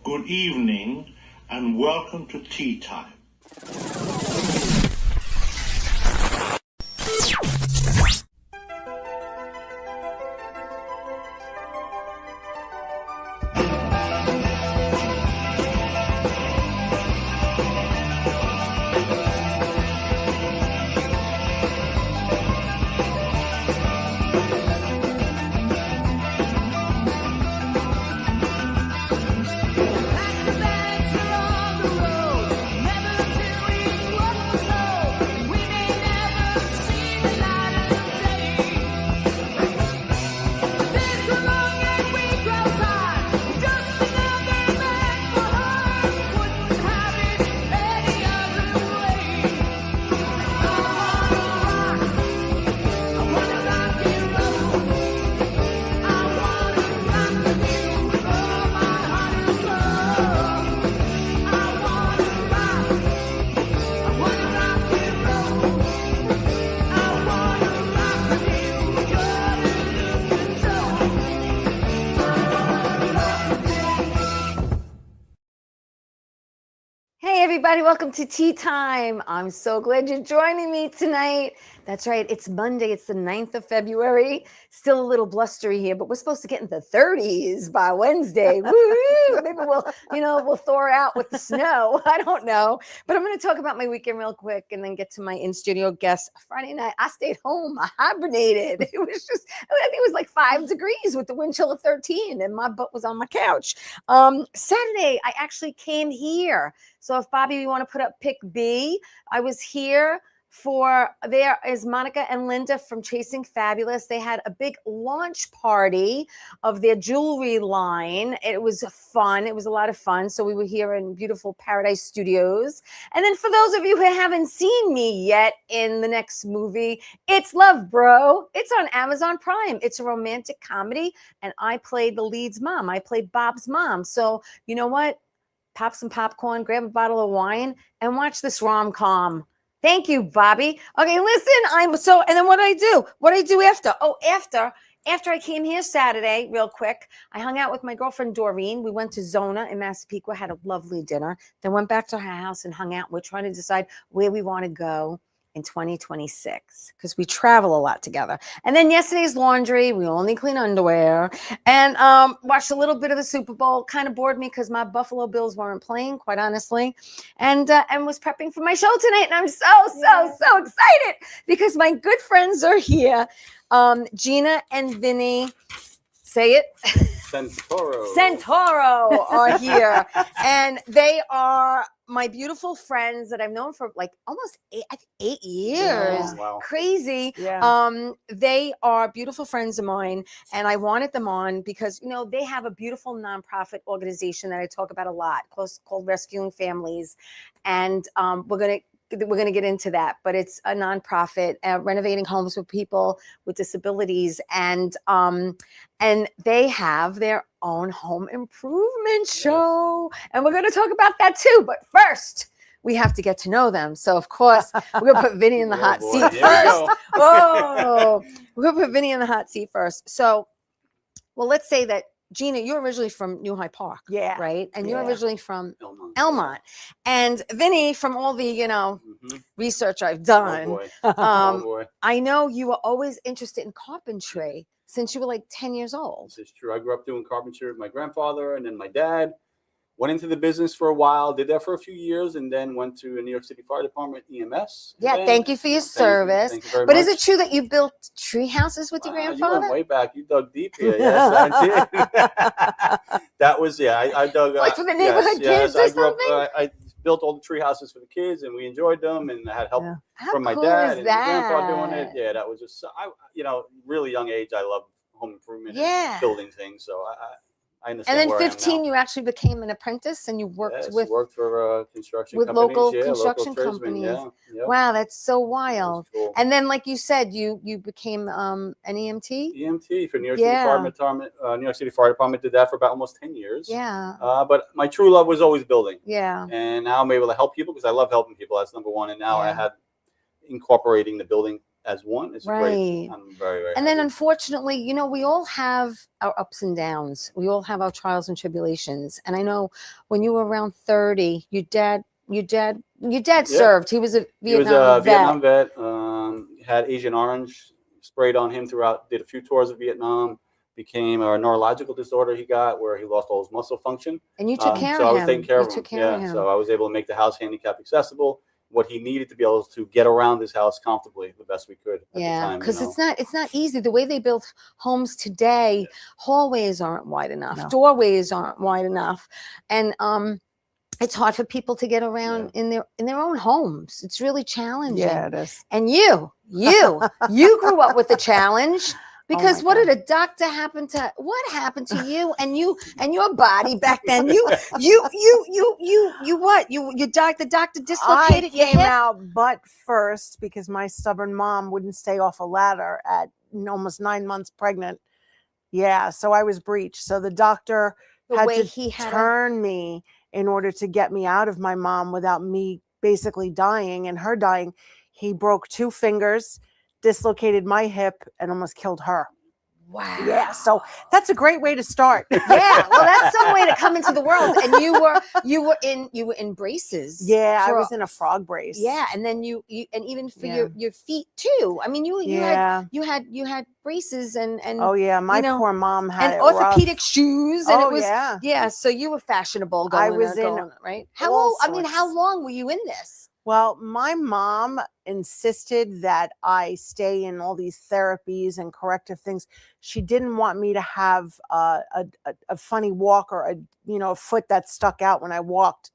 good evening, and welcome to Tea Time. Everybody, welcome to Tea Time. I'm so glad you're joining me tonight. That's right, it's Monday, it's the 9th of February. Still a little blustery here, but we're supposed to get in the 30s by Wednesday. Woo! Maybe we'll thaw out with the snow. I don't know. But I'm going to talk about my weekend real quick and then get to my in-studio guest. Friday night, I stayed home. I hibernated. I think it was like 5 degrees with the wind chill of 13, and my butt was on my couch. Saturday, I actually came here. So if Bobby, you want to put up pic B, I was here there is Monica and Linda from Chasing Fabulous. They had a big launch party of their jewelry line. It was fun. It was a lot of fun. So we were here in beautiful Paradise Studios. And then for those of you who haven't seen me yet in the next movie, it's Love, Bro. It's on Amazon Prime. It's a romantic comedy. And I played the lead's mom. I played Bob's mom. So you know what? Pop some popcorn, grab a bottle of wine, and watch this rom-com. Thank you, Bobby. Okay, listen, and then what do I do after? Oh, after I came here Saturday, real quick, I hung out with my girlfriend, Doreen. We went to Zona in Massapequa, had a lovely dinner, then went back to her house and hung out. We're trying to decide where we want to go in 2026 because we travel a lot together. And then yesterday's laundry, we only clean underwear, and watched a little bit of the Super Bowl. Kind of bored me because my Buffalo Bills weren't playing, quite honestly, and was prepping for my show tonight. And I'm so excited because my good friends are here. Gina and Vinny, say it. Centauro are here, and they are my beautiful friends that I've known for like almost 8 years. Yeah. Wow. Crazy. Yeah. They are beautiful friends of mine, and I wanted them on because they have a beautiful nonprofit organization that I talk about a lot, called Rescuing Families, and we're gonna get into that, but it's a nonprofit renovating homes for people with disabilities, and they have their own home improvement show, and we're going to talk about that too. But first, we have to get to know them. So of course, we're gonna put Vinny in the hot seat first. We're gonna put Vinny in the hot seat first. So, well, let's say that Gina, you're originally from New Hyde Park, right? And you're originally from Elmont. And Vinny, from all the research I've done, I know you were always interested in carpentry since you were like 10 years old. This is true. I grew up doing carpentry with my grandfather, and then my dad went into the business for a while, did that for a few years, and then went to a New York City Fire Department, EMS. Yeah, thank you for your service. Thank you very but much. Is it true that you built tree houses with your grandfather? You went way back. You dug deep here. Yes, I did. That was, I dug. Like for the neighborhood kids or something? I built all the tree houses for the kids, and we enjoyed them, and I had help from my cool dad is and my grandpa that? doing it. Yeah, that was just, really young age. I love home improvement and building things, so I understand. And then 15, you actually became an apprentice, and you worked for construction with companies, local construction companies. Yeah. Wow, that's so wild. Cool. And then, like you said, you became an EMT. EMT for New York City New York City Fire Department. Did that for about almost 10 years. Yeah. But my true love was always building. Yeah. And now I'm able to help people because I love helping people. That's number one. And now I have incorporating the building as one. It's Right. great. I'm very, very And then happy. unfortunately, you know, we all have our ups and downs. We all have our trials and tribulations. And I know when you were around 30, your dad served. He was a He was Vietnam a vet. Vietnam vet. Had Agent Orange sprayed on him throughout. Did a few tours of Vietnam. Became a neurological disorder he got where he lost all his muscle function. And you took care So of I him. was taking care You of him. took care of him. So I was able to make the house handicap accessible. What he needed to be able to get around his house comfortably the best we could at the time. Because it's not easy. The way they build homes today, hallways aren't wide enough, doorways aren't wide enough, and it's hard for people to get around in their own homes. It's really challenging. Yeah, it is. And you grew up with the challenge. Because what did a doctor happen to? What happened to you and your body back then? The doctor dislocated your hip? I came out butt first because my stubborn mom wouldn't stay off a ladder at almost 9 months pregnant. Yeah, so I was breached. So the doctor had to turn me in order to get me out of my mom without me basically dying and her dying. He broke 2 fingers, dislocated my hip, and almost killed her. Wow. Yeah, so that's a great way to start. Yeah, well, that's some way to come into the world. And you were in braces. Yeah, I was in a frog brace. Yeah, and then you and even for your feet too. I mean, you had braces and oh yeah, my poor mom had and orthopedic shoes, and it was yeah. So you were fashionable going. I was right. How long were you in this? Well, my mom insisted that I stay in all these therapies and corrective things. She didn't want me to have a funny walk or a foot that stuck out when I walked.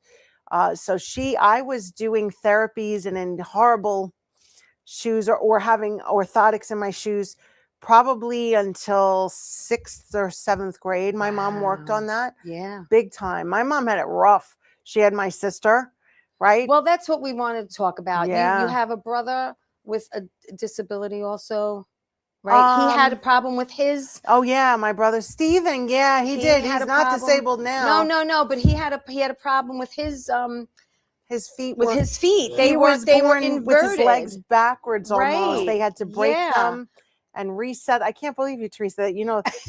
So I was doing therapies and in horrible shoes or having orthotics in my shoes probably until 6th or 7th grade. My mom worked on that. Yeah. Big time. My mom had it rough. She had my sister. Right. Well, that's what we wanted to talk about. Yeah. You have a brother with a disability also, right? He had a problem with his. Oh yeah, my brother Steven. Yeah, he did. He's not disabled now. No. But he had a problem with his feet. His feet. They were inverted. With his legs backwards almost. Right. They had to break them and reset. I can't believe you, Teresa.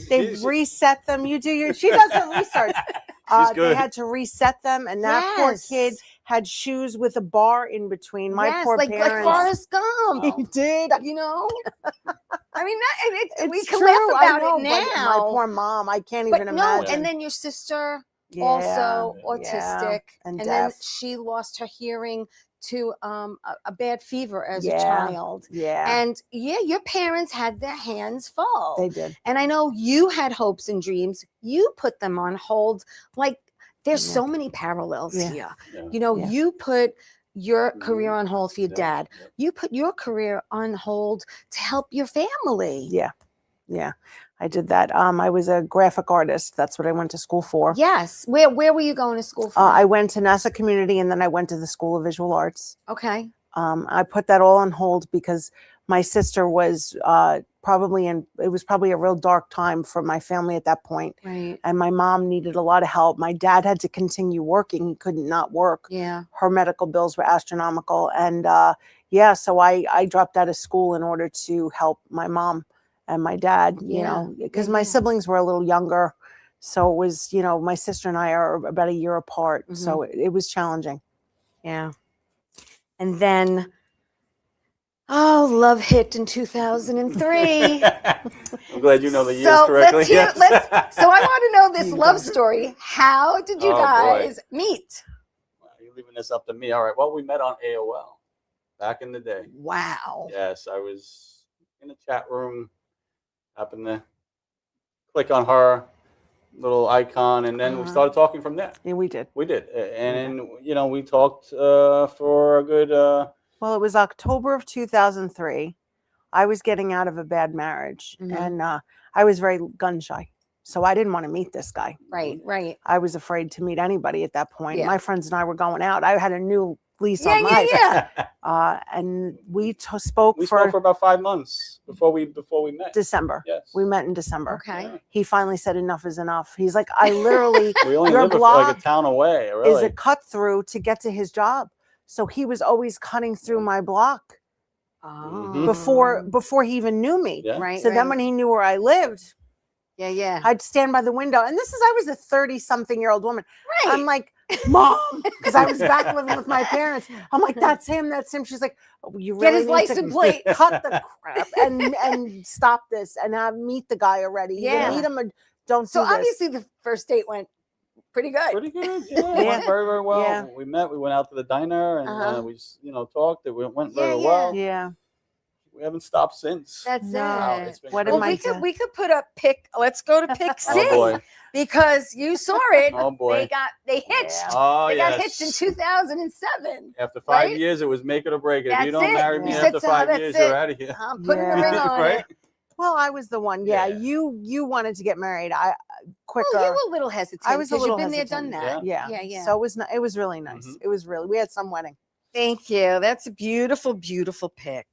They reset them. She does her research. They had to reset them, and that poor kid had shoes with a bar in between. My poor parents. Like Forrest Gump. He did. I mean, we can true. laugh about it now. My poor mom. I can't even imagine. And then your sister also autistic, and then she lost her hearing to a bad fever as a child. Yeah. And your parents had their hands full. They did. And I know you had hopes and dreams. You put them on hold. Like there's so many parallels here. Yeah. You put your career on hold for your dad. You put your career on hold to help your family. Yeah. Yeah. I did that. I was a graphic artist. That's what I went to school for. Yes. Where were you going to school for? I went to Nassau Community, and then I went to the School of Visual Arts. Okay. I put that all on hold because my sister was it was probably a real dark time for my family at that point. Right. And my mom needed a lot of help. My dad had to continue working. He couldn't not work. Yeah. Her medical bills were astronomical. And so I dropped out of school in order to help my mom and my dad, because my siblings were a little younger. So it was, my sister and I are about a year apart. Mm-hmm. So it was challenging. Yeah. And then, love hit in 2003. I'm glad you know the years correctly. So I want to know this love story. How did you guys meet? Wow, you're leaving this up to me. All right. Well, we met on AOL back in the day. Wow. Yes, I was in a chat room. Happened to click on her little icon, and then we started talking from there. Yeah, we did. And we talked for a good. Well, it was October of 2003. I was getting out of a bad marriage, and I was very gun shy, so I didn't want to meet this guy. Right. I was afraid to meet anybody at that point. Yeah. My friends and I were going out. I had a new lease on life. Yeah. And we spoke for about 5 months before we met. December. Yes. We met in December. Okay. Yeah. He finally said enough is enough. He's like, I literally we only your live block like a town away. Really. Is a cut through to get to his job. So he was always cutting through my block. Mhm. before he even knew me. Yeah. Right. So then when he knew where I lived, yeah. I'd stand by the window. And I was a 30-something-year-old woman. Right. I'm like, Mom, because I was back living with my parents. I'm like, that's him. She's like, oh, you Get really his need license to plate. cut the crap and stop this and meet the guy already. You Yeah. can meet him or don't So do this. obviously the first date went pretty good. Pretty good. Yeah. It Yeah. went very, very well. Yeah. We met. We went out to the diner and Uh-huh. we, talked. It went Yeah, very yeah. well. Yeah. We haven't stopped since. That's No. it. It's been What great. am I we could put up pick. Let's go to pick C. Oh boy. Because you saw it. Oh boy. They hitched. Yeah. Oh They yes. got hitched in 2007. After 5 right? years, it was make it or break it. If you That's don't it. marry me You after said so, 5 that's years, it. you're out of here. I'm putting Yeah. a ring on Right? it. Well, I was the one. Yeah. Yeah. You wanted to get married. I quicker. Well, you were a little hesitant. I was a 'cause little you've been hesitant. there, done that. Yeah. Yeah. So it was really nice. Mhm. It was really, we had some wedding. Thank you. That's a beautiful, beautiful pick.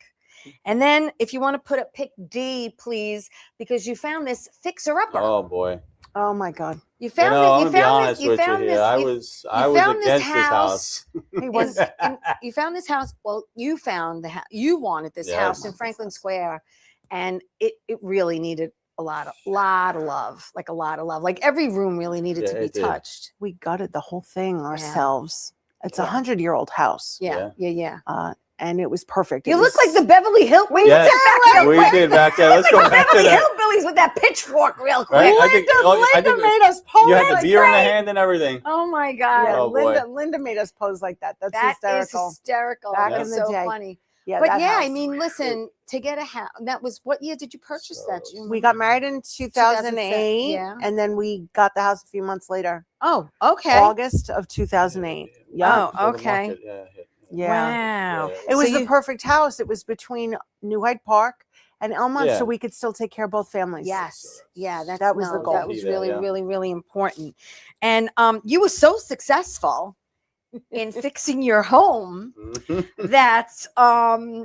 And then if you want to put up pick D, please, because you found this fixer-upper. Oh boy. Oh my God. You found I'm it. gonna You be found honest this. You with found you this. here. I you- was you found against this house. He was. you found this house. Well, you found the house. You wanted this house in Yes. Franklin Square, and it really needed a lot of love, like a lot of love. Like every room really needed Yeah, to be it did. touched. We gutted the whole thing ourselves. It's a Yeah. 100-year-old house. Yeah. And it was perfect. You It look was- like the Beverly Hills. We Yes, did we did back there. Let's go back to Beverly that. Hillbillies with that pitchfork, real quick. Right? I think Linda made us pose you had the like beer in the that. hand and everything. Oh my God. Yeah, Oh, boy. Linda made us pose like that. That's That is hysterical. hysterical. Back That's in the so day. funny. Yeah, But that yeah, I house. mean, listen, to get a house, that was, what year did you purchase that? So- Do you We remember? got married in 2008, yeah. and then we got the house a few months later, Oh, okay. August of 2008. Yeah, Oh, Before the okay. market, hit. yeah. Wow. Yeah, It was So the you- perfect house. It was between New Hyde Park and Elmont, Yeah. so we could still take care of both families. Yes. Yeah, That was the goal. That was Key there, really, yeah. really, really important. And you were so successful in fixing your home Mhm. that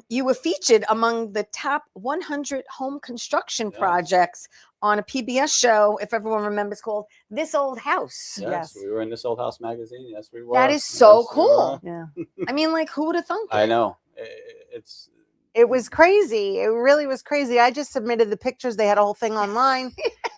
you were featured among the top 100 home construction Yes. projects on a PBS show, if everyone remembers, called This Old House. Yes, Yes. we were in this old house magazine. Yes, we were. That is so Yes, we cool. were. Yeah. I mean, like, who would have thunk it? I know. It's It was crazy. It really was crazy. I just submitted the pictures. They had a whole thing online.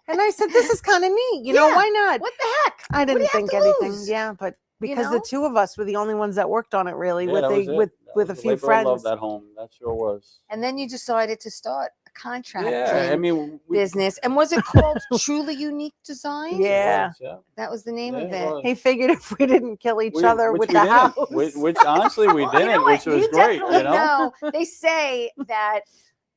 And I said, this is kind of neat. You know, Yeah. why not? What the heck? I do you didn't have think to anything. lose? Yeah, but You because know? the two of us were the only ones that worked on it, really, yeah, with that was it. with That a was the few labor of friends. love, that home. That sure was. And then you decided to start a contracting Yeah, I mean, business. And was it called Truly Unique Design? Yeah. Yeah. That was the name of Yeah, it. was. He figured if we didn't kill each We- other which with we the didn't. house. Which honestly we Well, you didn't, know which what? was You great. definitely You know. They say that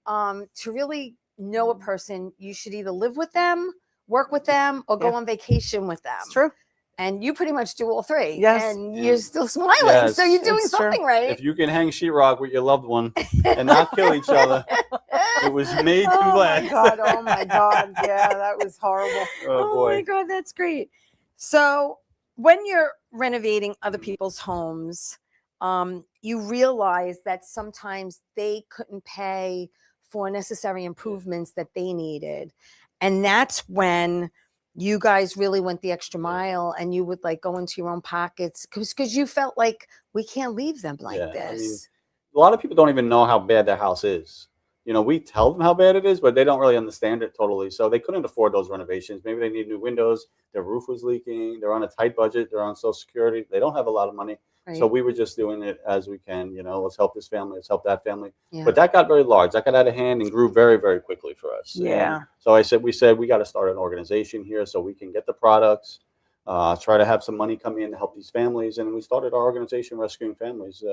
to really know a person, you should either live with them, work with them, or go Yeah. on vacation with them. It's true. And you pretty much do all three. Yes. And you're And- still smiling. So Yes, you're doing it's true. something right. If you can hang sheetrock with your loved one and not kill each other, it was made to Oh my last. God. Oh my God. Yeah, that was horrible. Oh my boy. God, that's great. So when you're renovating other people's homes, you realize that sometimes they couldn't pay for necessary improvements that they needed. And that's when you guys really went the extra mile and you would like go into your own pockets because you felt like we can't leave them like Yeah, I mean, this. A lot of people don't even know how bad their house is. You know, we tell them how bad it is, but they don't really understand it totally. So they couldn't afford those renovations. Maybe they need new windows. Their roof was leaking. They're on a tight budget. They're on Social Security. They don't have a lot of money. Right? So we were just doing it as we can. You know, let's help this family. Let's help that family. Yeah. But that got very large. That got out of hand and grew very, very quickly for us. Yeah. And so we said we got to start an organization here so we can get the products, try to have some money come in to help these families. And we started our organization, Rescuing Families.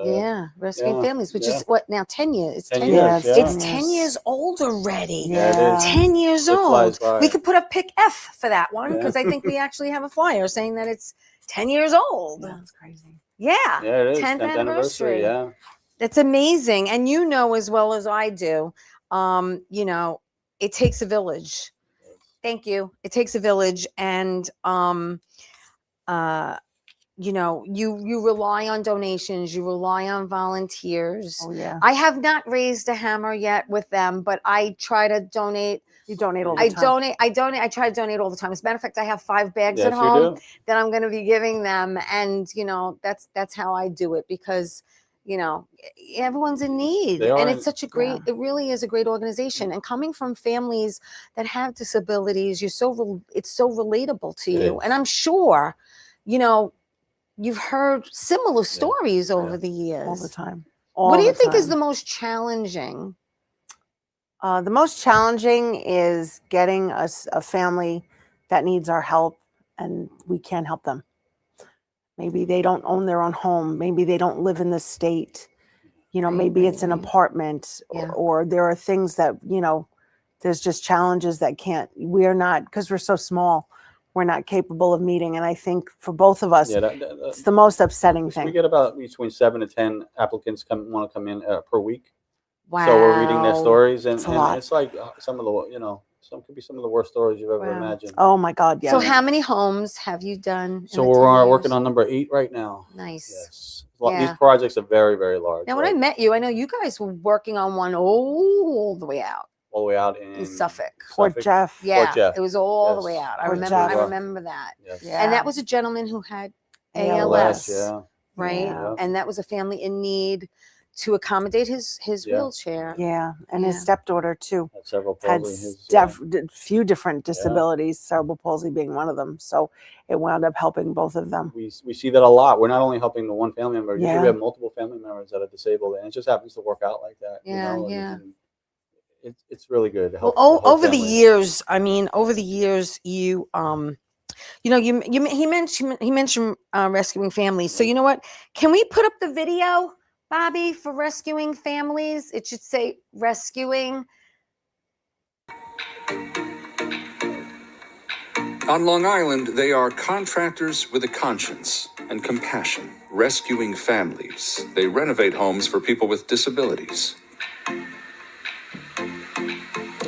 Rescuing yeah, Families, which yeah. is what now, 10 years. It's 10 10 years. years, yeah. It's 10 years old already. Yeah, it is. 10 years It flies old. by. We could put up pick F for that one Yeah. because I think we actually have a flyer saying that it's 10 years old. That's crazy. Yeah. Yeah, it is. 10th 10th anniversary. Yeah. That's amazing. And you know as well as I do, you know, it takes a village. Thank you. It takes a village. And you know, you rely on donations, you rely on volunteers. Oh yeah. I have not raised a hammer yet with them, but I try to donate. You donate all the I time. donate. I try to donate all the time. As a matter of fact, I have 5 bags Yes, at you home do. that I'm going to be giving them. And, you know, that's how I do it because you know, everyone's in need. They are And in- it's such a great, it really is a great organization. And coming from families that have disabilities, it's so relatable to It you. is. And I'm sure, you know, you've heard similar stories over the years. All the time. What do you think is time. the most challenging? The most challenging is getting us a family that needs our help and we can't help them. Maybe they don't own their own home. Maybe they don't live in the state. You know, maybe it's an apartment or there are things that, you know, there's just challenges that we're not, because we're so small, we're not capable of meeting. And I think for both of us, it's the most upsetting thing. We get about between 7 to 10 applicants want to come in per week. Wow. So we're reading their stories, and it's like some of the, you know, could be some of the worst stories you've ever imagined. Oh my God, yeah. So how many homes have you done? So we're working on number 8 right now. Nice. Yes. Well, these projects are very, very large. Now, when I met you, I know you guys were working on one all the way out. All the way out in Suffolk. Fort Jeff. Yeah, Fort Jeff. it was all the way out. I remember that. Yes. Yeah. And that was a gentleman who had ALS, right? Yeah. And that was a family in need to accommodate his wheelchair. Yeah, and his stepdaughter too had cerebral palsy. Had few different disabilities, cerebral palsy being one of them. So it wound up helping both of them. We see that a lot. We're not only helping the one family member. Usually we have multiple family members that are disabled, and it just happens to work out like that. Yeah, you know? yeah. And it's really good to help. Well, over the years, you you know, he mentioned rescuing families. So you know what? Can we put up the video, Bobby, for rescuing families? It should say rescuing. On Long Island, they are contractors with a conscience and compassion, rescuing families. They renovate homes for people with disabilities.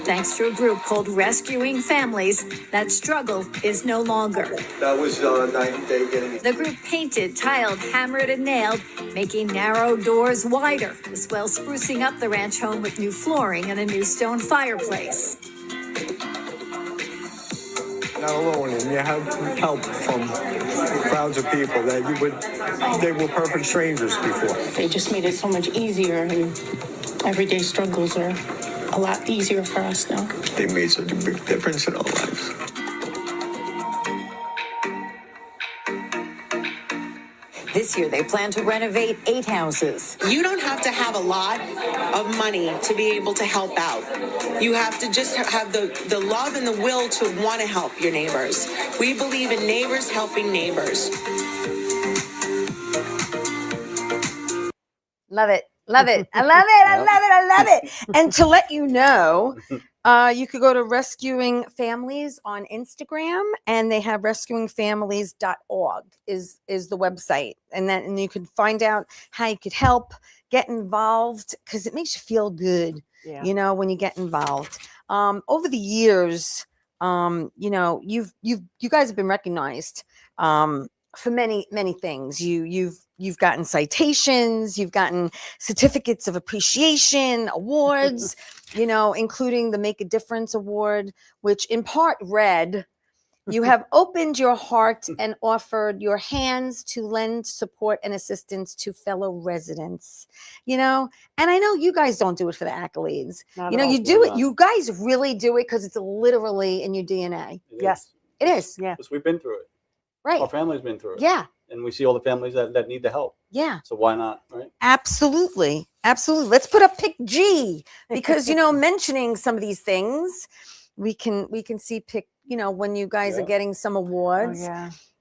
Thanks to a group called Rescuing Families, that struggle is no longer. That was 90-day getting. The group painted, tiled, hammered, and nailed, making narrow doors wider, as well sprucing up the ranch home with new flooring and a new stone fireplace. Not alone, and you have help from crowds of people that they were perfect strangers before. They just made it so much easier, and everyday struggles are a lot easier for us now. They made such a big difference in our lives. This year, they plan to renovate 8 houses. You don't have to have a lot of money to be able to help out. You have to just have the love and the will to want to help your neighbors. We believe in neighbors helping neighbors. Love it. Love it. I love it. I love it. I love it. And to let you know, you could go to Rescuing Families on Instagram, and they have rescuingfamilies.org is the website. And you can find out how you could help, get involved, because it makes you feel good, you know, when you get involved. Over the years, you know, you guys have been recognized for many things. You've gotten citations, you've gotten certificates of appreciation, awards, you know, including the Make a Difference Award, which in part read, you have opened your heart and offered your hands to lend support and assistance to fellow residents, you know, and I know you guys don't do it for the accolades. You know, you do it. You guys really do it because it's literally in your DNA. Yes, it is. Yeah. Because we've been through it. Right. Our family's been through it. Yeah. And we see all the families that need the help. Yeah. So why not, right? Absolutely. Absolutely. Let's put up pick G, because, you know, mentioning some of these things, we can see pick, you know, when you guys are getting some awards,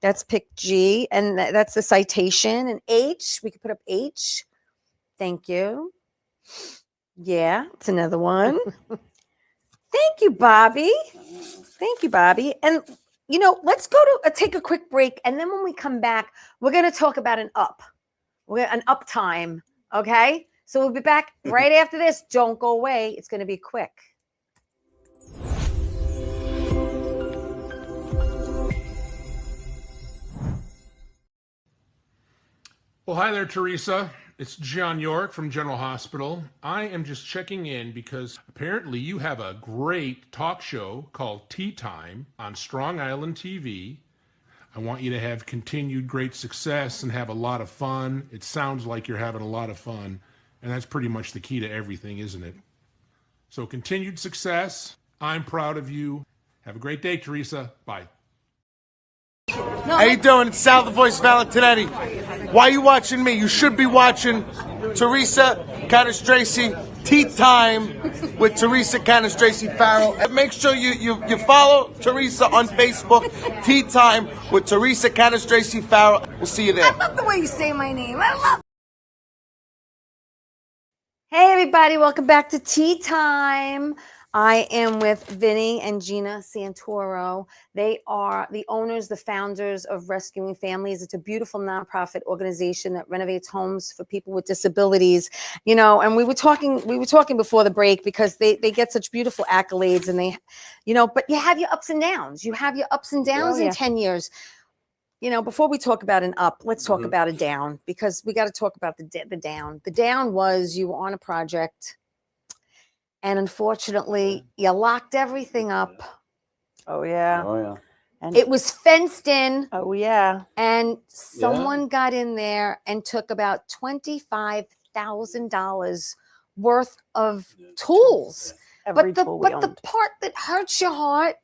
that's pick G, and that's the citation. And H, we could put up H. Thank you. Yeah, it's another one. Thank you, Bobby. Thank you, Bobby. And you know, let's go to take a quick break. And then when we come back, we're going to talk about an up time. Okay. So we'll be back right after this. Don't go away. It's going to be quick. Well, hi there, Theresa. It's John York from General Hospital. I am just checking in because apparently you have a great talk show called Tea Time on Strong Island TV. I want you to have continued great success and have a lot of fun. It sounds like you're having a lot of fun, and that's pretty much the key to everything, isn't it? So continued success. I'm proud of you. Have a great day, Theresa. Bye. How you doing? It's Sal, the voice of Valentinetti. Why are you watching me? You should be watching Theresa Canastraci Tea Time with Theresa Canastraci Farrell. And make sure you follow Theresa on Facebook, Tea Time with Theresa Canastraci Farrell. We'll see you there. I love the way you say my name. I love. Hey everybody, welcome back to Tea Time. I am with Vinny and Gina Centauro. They are the owners, the founders of Rescuing Families. It's a beautiful nonprofit organization that renovates homes for people with disabilities. You know, and we were talking before the break because they get such beautiful accolades, and they, you know, but you have your ups and downs. You have your ups and downs in 10 years. You know, before we talk about an up, let's talk about a down, because we got to talk about the down. The down was you were on a project, and unfortunately, you locked everything up. Oh yeah. Oh yeah. And it was fenced in. Oh yeah. And someone got in there and took about $25,000 worth of tools. But the part that hurts your heart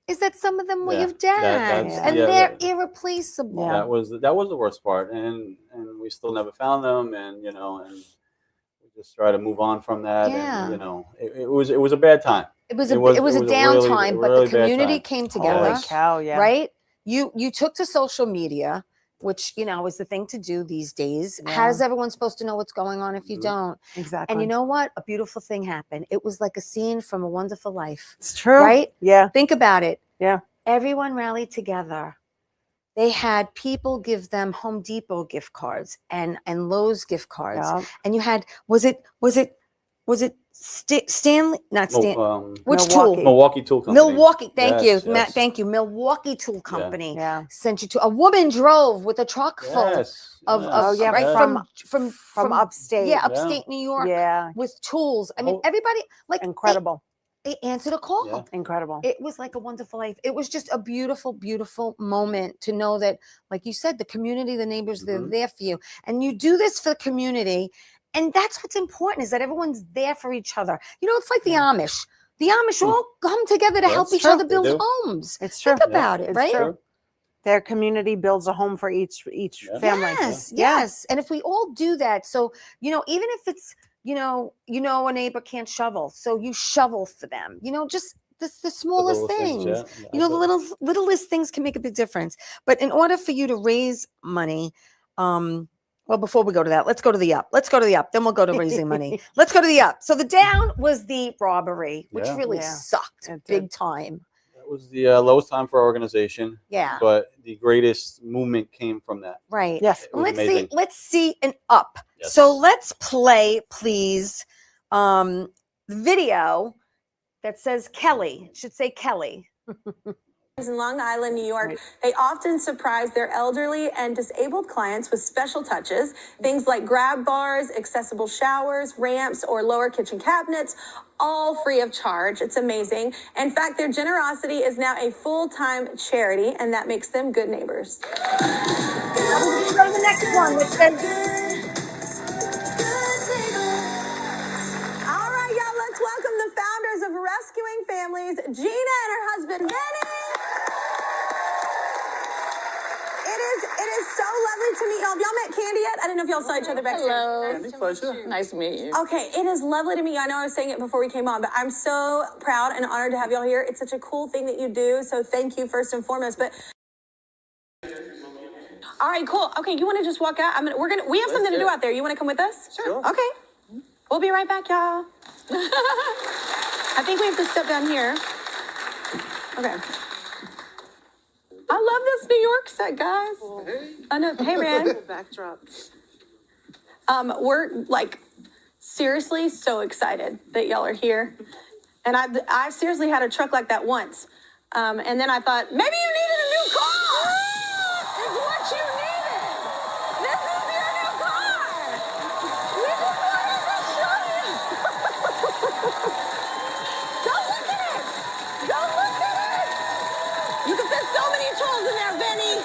is that some of them were your dad's, and they're irreplaceable. That was the worst part, and we still never found them, and you know, and we just try to move on from that. And you know, it was a bad time. It was a downtime, but the community came together. Holy cow, yeah. Right? You took to social media, which, you know, is the thing to do these days. How is everyone supposed to know what's going on if you don't? Exactly. And you know what? A beautiful thing happened. It was like a scene from A Wonderful Life. It's true. Right? Yeah. Think about it. Yeah. Everyone rallied together. They had people give them Home Depot gift cards and Lowe's gift cards. Yeah. And you had, was it Stanley? Not Stanley. Which Milwaukee. tool? Milwaukee Tool Company. Milwaukee. Thank you, Yes. Matt. Thank you. Milwaukee Tool Company sent you to. A woman drove with a truck full of from upstate. Yeah, upstate New York. Yeah. With tools. I mean, everybody incredible. They answered a call. Yeah. Incredible. It was like A Wonderful Life. It was just a beautiful, beautiful moment to know that, like you said, the community, the neighbors, they're there for you. And you do this for the community. And that's what's important, is that everyone's there for each other. You know, it's like the Amish. The Amish all come together to help each other build homes. It's true. Think about it, right? True. Their community builds a home for each family. Yes. And if we all do that, so, you know, even if it's, you know, a neighbor can't shovel, so you shovel for them, you know, just the smallest things. You know, the littlest things can make a big difference. But in order for you to raise money, well, before we go to that, let's go to the up. Then we'll go to raising money. Let's go to the up. So the down was the robbery, which really sucked big time. That was the lowest time for our organization. Yeah. But the greatest movement came from that. Right. Yes. Let's see an up. Yes. So let's play, please, the video that says Kelly. It should say Kelly. In Long Island, New York, they often surprise their elderly and disabled clients with special touches, things like grab bars, accessible showers, ramps, or lower kitchen cabinets, all free of charge. It's amazing. In fact, their generosity is now a full-time charity, and that makes them good neighbors. Go to the next one. That says, all right, y'all, let's welcome the founders of Rescuing Families, Gina and her husband, Vinny. It is so lovely to meet y'all. Have y'all met Candy yet? I don't know if y'all saw each other backstage. Hello. Pleasure. Nice to meet you. Okay, it is lovely to meet you. I know I was saying it before we came on, but I'm so proud and honored to have y'all here. It's such a cool thing that you do, so thank you first and foremost. But all right, cool. Okay, you want to just walk out? We have something to do out there. You want to come with us? Sure. Okay. We'll be right back, y'all. I think we have to step down here. Okay. I love this New York set, guys. I know. Hey, man. Backdrop. We're like seriously so excited that y'all are here. And I seriously had a truck like that once. And then I thought, maybe you needed a new car. It's what you needed. This is your new car. We just wanted to show you. Don't look at it. Don't look at it. You can fit so many tools in there, Vinny.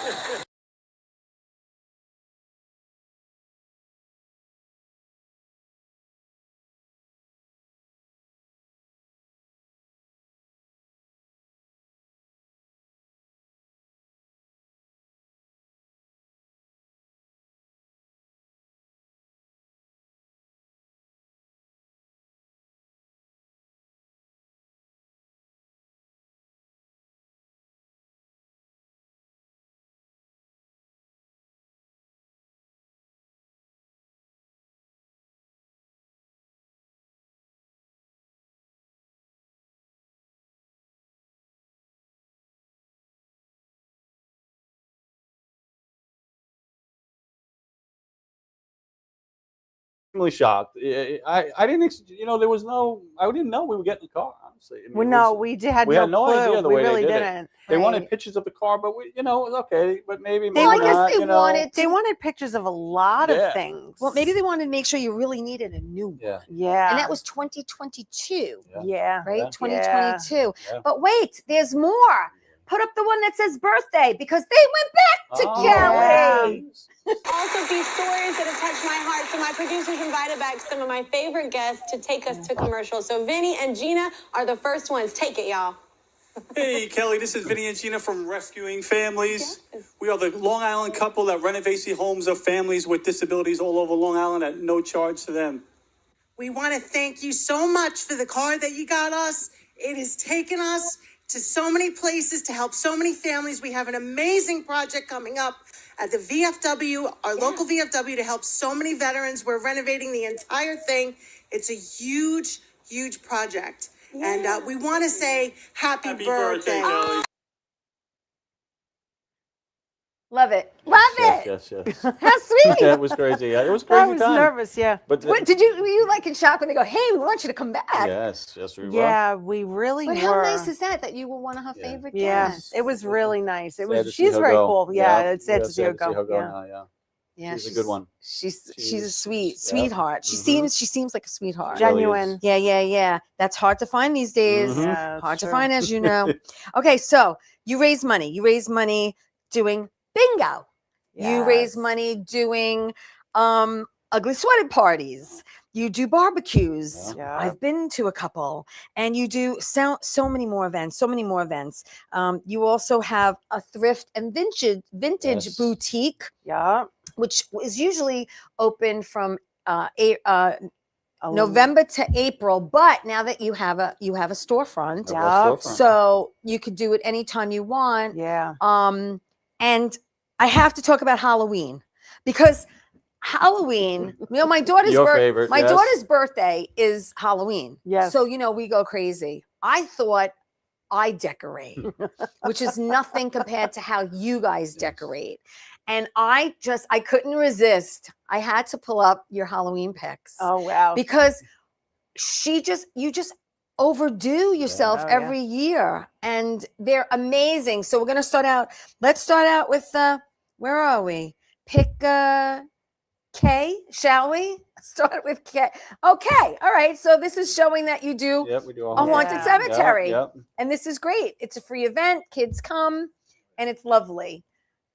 Extremely shocked. I didn't, there was no, I didn't know we were getting the car, honestly. I mean, Well, no, we had we no had no clue. idea the We way really they did didn't. it. They wanted Right. pictures of the car, but we, it was okay, but maybe Well, I guess not, they wanted They to. wanted pictures of a lot Yeah. of things. Well, maybe they wanted to make sure you really needed a new one. Yeah. Yeah. And that was 2022, Yeah. right? Yeah. 2022. Yeah. But wait, there's more. Put up the one that says birthday because they went back to Oh, Kelly. Also, these stories that have touched my heart. So my producers invited back some of my favorite guests to take us to commercial. So Vinny and Gina are the first ones. Take it, y'all. Hey, Kelly, this is Vinny and Gina from Rescuing Families. We are the Long Island couple that renovates the homes of families with disabilities all over Long Island at no charge to them. We want to thank you so much for the car that you got us. It has taken us to so many places to help so many families. We have an amazing project coming up at the VFW, our local VFW, to help so many veterans. We're renovating the entire thing. It's a huge, huge project. And we want to say happy birthday. Kelly. Love it. Love it. Yes. How sweet. Yeah, it was crazy. Yeah, it was a crazy I was time. nervous, yeah. But What, were you like in shock when they go, hey, we want you to come back? yes, we were. Yeah, we really But were. how nice is that you were one of her favorite Yeah, guests? it was really nice. It Sad was. to see She's her very go. cool. Yeah, it's sad to see her go. Yeah. now, yeah. Yeah, she's a good one. She's a She's- sweetheart. She seems like a sweetheart. She really Genuine. is. Yeah. That's hard to find these days. Mhm. Yeah, Hard to true. find, as you know. Okay, so you raise money. You raise money doing bingo. You raise Yes. money doing ugly sweater parties. You do barbecues. Yeah. I've been to a couple, and you do so many more events. You also have a thrift and vintage Yes. boutique, Yeah. which is usually open from Oh, November to April. But now that you have a storefront, Yeah. so you could do it anytime you want. Yeah. And I have to talk about Halloween because Halloween, my daughter's Your favorite, yes. daughter's birthday is Halloween. Yes. So we go crazy. I thought I decorate, which is nothing compared to how you guys decorate. And I couldn't resist. I had to pull up your Halloween pics. Oh wow. Because you just overdo yourself Oh, yeah. every year, and they're amazing. So we're gonna start out. Let's start out with where are we? Pick K, shall we? Start with K. Okay, all right. So this is showing that you do Yep, we do a haunted Yeah. cemetery, Yep. and this is great. It's a free event. Kids come, and it's lovely.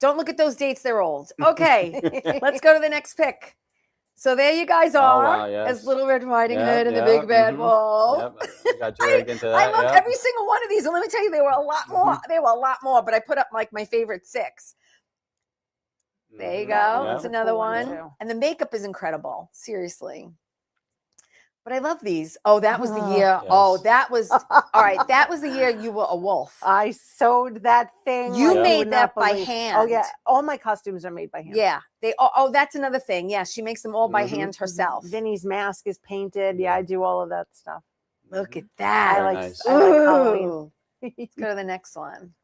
Don't look at those dates; they're old. Okay, let's go to the next pick. So there you guys are, wow, yes. as Little Red Riding Yep, Hood and yep, the Big Bad mhm. Wolf. Yep, I got dragged into that. I loved yep. every single one of these, and let me tell you, they were a lot more. They were a lot more, but I put up like my favorite 6. There you go. Mhm. That's Yep. another Cool one, one. too. And the makeup is incredible. Seriously. But I love these. Oh, that was the Oh, year. Oh, yes. that was all right. That was the year you were a wolf. I sewed that thing. You like made would that not by believe. hand. Oh yeah, all my costumes are made by hand. Yeah. Oh, that's another thing. Yeah, she makes them all by Mhm. hand herself. Vinny's mask is painted. Yeah, I do all of that stuff. Look at that. I Very like. nice. I like Halloween. Ooh. Let's go to the next one.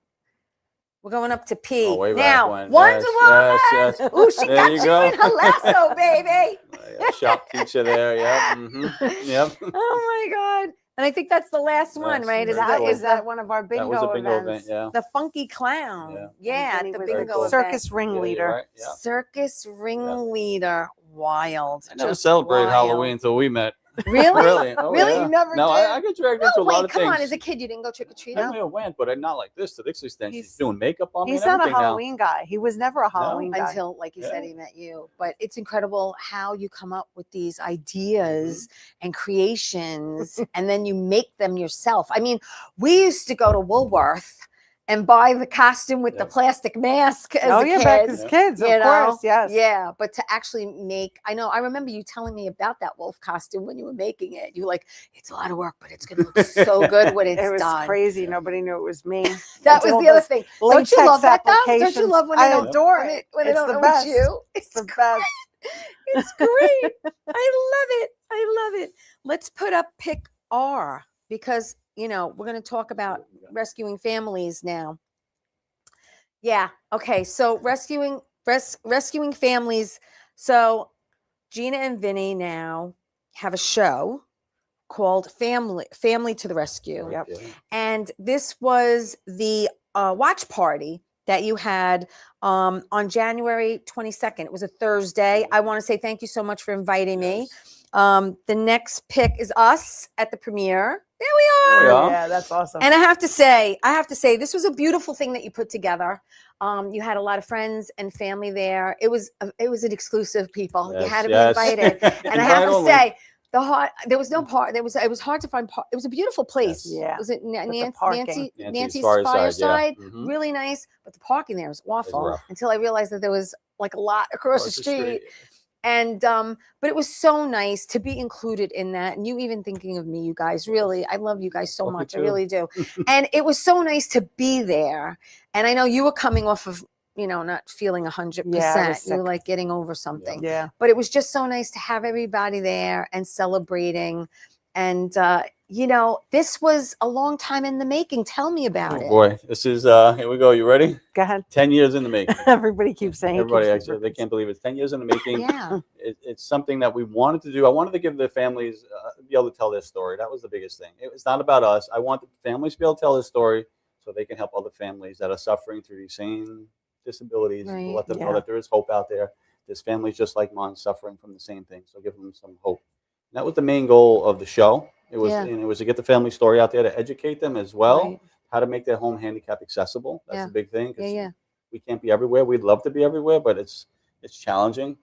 We're going up to P. Oh, way back now, when. Wonder Woman. Yes. Ooh, she There got you you go. in her lasso, baby. Shop teacher there. Yep. Mm-hmm. Yep. Oh my God. And I think that's the last one, Yes, right? Is very that cool. is that that one of our bingo That was a bingo events? event. Yeah. the funky clown? Yeah, Vinny the was bingo a event. circus Yeah, ringleader. you're right. Yeah. Circus ringleader. Wild. I never just celebrated wild. Halloween until we met. Really? Really? Oh, Really? yeah. You never No, did? I get dragged No, into a lot wait, of come things. on. As a kid, you didn't go trick or treat? I may have went, but not like this to this extent. She's doing makeup on me He's and not a everything now. Halloween guy. He was never a Halloween guy. Until, like you said, Yeah. he met you. But it's incredible how you come up with these ideas and creations, and then you make them yourself. I mean, we used to go to Woolworth and buy the costume with the plastic mask as a kid. Back as kids, of course, yes. Yeah, but to actually make, I remember you telling me about that wolf costume when you were making it. You were like, it's a lot of work, but it's going to look so good when it's It was done. crazy. Nobody knew it was me. That was the other thing. Don't you love that, though? Don't you love when they don't adore it? When they It's don't the know best. it's you? It's the best. It's great. I love it. I love it. Let's put up pick R because, we're going to talk about rescuing families now. Yeah. Okay. So rescuing families. So Gina and Vinny now have a show called Family to the Rescue. Yep. And this was the watch party that you had on January 22nd. It was a Thursday. I want to say thank you so much for inviting me. The next pick is us at the premiere. There we are. Yeah, that's awesome. And I have to say, this was a beautiful thing that you put together. You had a lot of friends and family there. It was an exclusive, people. You had to be invited. And I have to say, there was no part. It was hard to find. It was a beautiful place. Yeah. Was it Nancy's Nancy's Fireside? Yeah. Really nice, but the parking there was awful. rough. Until I realized that there was like a lot across the street. And but it was so nice to be included in that, and you even thinking of me, you guys. Really, I love you guys so much. I really do. And it was so nice to be there. And I know you were coming off of not feeling 100%. You were like getting over something. Yeah. But it was just so nice to have everybody there and celebrating. And this was a long time in the making. Tell me about it. Boy, this is here we go. You ready? Go ahead. 10 years in the making. Everybody keeps saying. Everybody actually, they can't believe it's 10 years in the making. Yeah. It's something that we wanted to do. I wanted to give the families be able to tell their story. That was the biggest thing. It's not about us. I want the families to be able to tell their story so they can help other families that are suffering through these same disabilities. Right. Let them know that there is hope out there. There's families just like mine suffering from the same thing. So give them some hope. And that was the main goal of the show. It was to get the family story out there, to educate them as well, how to make their home handicap accessible. That's the big thing. We can't be everywhere. We'd love to be everywhere, but it's challenging.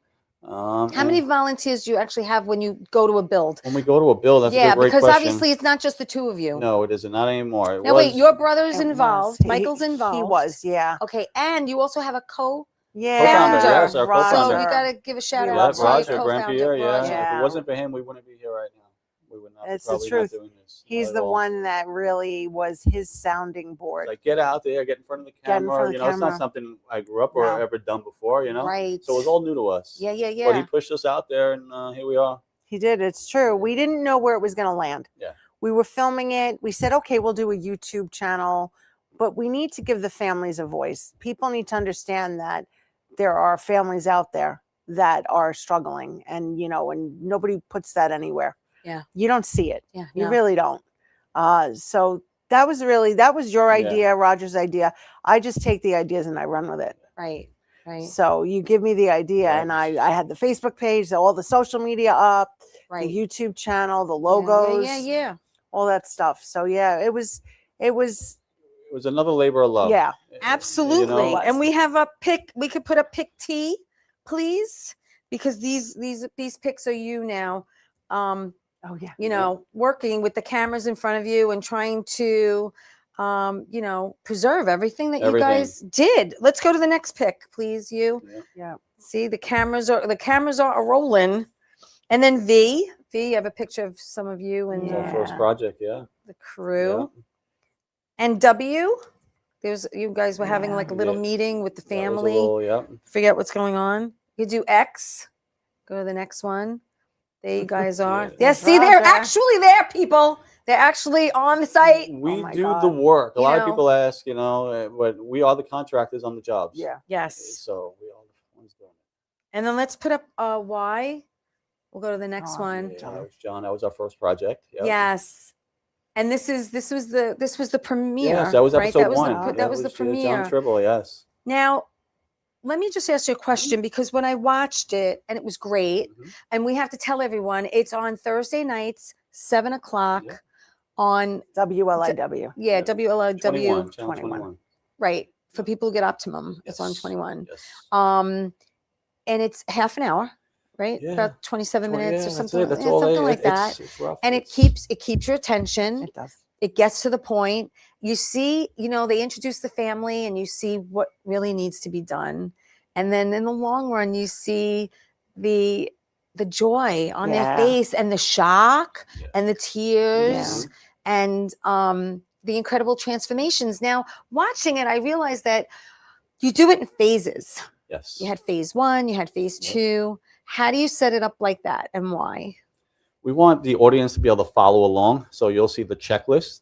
How many volunteers do you actually have when you go to a build? When we go to a build, that's a great because question. obviously it's not just the two of you. No, it isn't. Not anymore. Now wait, your brother's involved. He- Michael's involved. He was, yeah. Okay, and you also have a Co-founder, co-founder. yes, our co-founder. So we got to give a shout Yeah, out to Roger your co-founder, Grandpierre, Roger. If it wasn't for him, we wouldn't be here right now. We would not. It's the probably truth. Not doing this He's at the all. one that really was his sounding board. Like, get out there, get in front of the Get in camera. front of the It's not camera. something I grew up or ever done before. Right. So it was all new to us. Yeah. But he pushed us out there, and here we are. He did. It's true. We didn't know where it was going to land. Yeah. We were filming it. We said, okay, we'll do a YouTube channel, but we need to give the families a voice. People need to understand that there are families out there that are struggling, and and nobody puts that anywhere. Yeah. You don't see it. Yeah. You really don't. So that was your idea, Roger's idea. I just take the ideas and I run with it. Right. So you give me the idea, and I had the Facebook page, all the social media up, Right. the YouTube channel, the logos, Yeah. all that stuff. So yeah, it was It was another labor of love. Yeah. Absolutely. And we have a pick. We could put a pick T, please, because these picks are you now. Oh yeah. Working with the cameras in front of you and trying to, preserve everything that you guys did. Let's go to the next pick, please. Yeah. See, the cameras are rolling, and then V. You have a picture of some of you and Our first project, the crew, and W. You guys were having like a little meeting with the family. Figure out what's going on. You do X. Go to the next one. There you guys are. Yeah, see, they're actually there, people. They're actually on the site. We do the work. A lot of people ask, but we are the contractors on the jobs. Yeah. Yes. So we are the ones doing it. And then let's put up Y. We'll go to the next one. Yeah, that was John. That was our first project. Yep. Yes. And this was the premiere. Yes, that was episode one. That was the premiere. John Tribble, yes. Now, let me just ask you a question, because when I watched it, and it was great, and we have to tell everyone it's on Thursday nights, 7:00 on WLIW. Yeah, WLIW 21, channel 21. Right. For people who get Optimum, it's on 21. Yes. And it's half an hour, right? Yeah. About 27 minutes or that's something. it. That's yeah, all something like it's- that. It's rough. And it keeps your attention. It does. It gets to the point. You see, they introduce the family and you see what really needs to be done. And then in the long run, you see the joy on their face and the shock and the tears and the incredible transformations. Now, watching it, I realized that you do it in phases. Yes. You had phase 1, you had phase 2. How do you set it up like that, and why? We want the audience to be able to follow along. So you'll see the checklist.